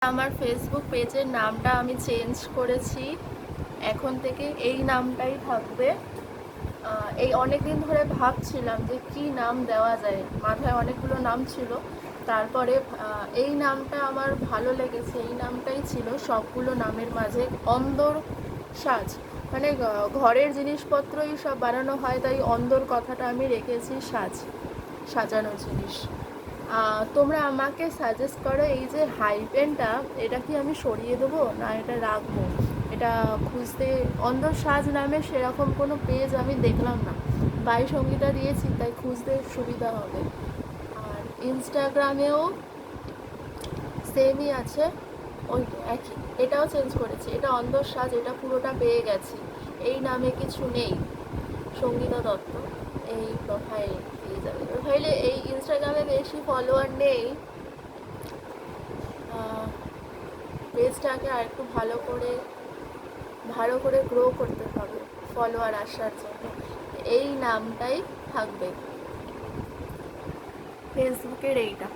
আমার ফেসবুক পেজের নামটা আমি চেঞ্জ করেছি। এখন থেকে এই নামটাই থাকবে। এই অনেক দিন ধরে ভাবছিলাম যে কি নাম দেওয়া যায়, মাথায় অনেকগুলো নাম ছিল। তারপরে এই নামটা আমার ভালো লেগেছে, এই নামটাই ছিল সবগুলো নামের মাঝে। অন্দর সাজ, মানে ঘরের জিনিসপত্রই সব বানানো হয়, তাই অন্দর কথাটা আমি রেখেছি, সাজ, সাজানোর জিনিস। তোমরা আমাকে সাজেস্ট করো এই যে হাই পেনটা, এটা কি আমি সরিয়ে দেবো না এটা রাখবো? এটা খুঁজতে অন্দর সাজ নামে সেরকম কোনো পেজ আমি দেখলাম না। বাই সঙ্গীতা দিয়েছি, তাই খুঁজতে সুবিধা হবে। আর ইনস্টাগ্রামেও সেমই আছে, ওই একই। এটাও চেঞ্জ করেছি, এটা অন্দর সাজ, এটা পুরোটা পেয়ে গেছি। এই নামে কিছু নেই, সঙ্গীতা দত্ত। এই প্রোফাইল পেয়ে যাবে। প্রোফাইলে এই ইনস্টাগ্রামে বেশি ফলোয়ার নেই। পেজটাকে আর একটু ভালো করে গ্রো করতে হবে ফলোয়ার আসার জন্য। এই নামটাই থাকবে ফেসবুকের, এইটা।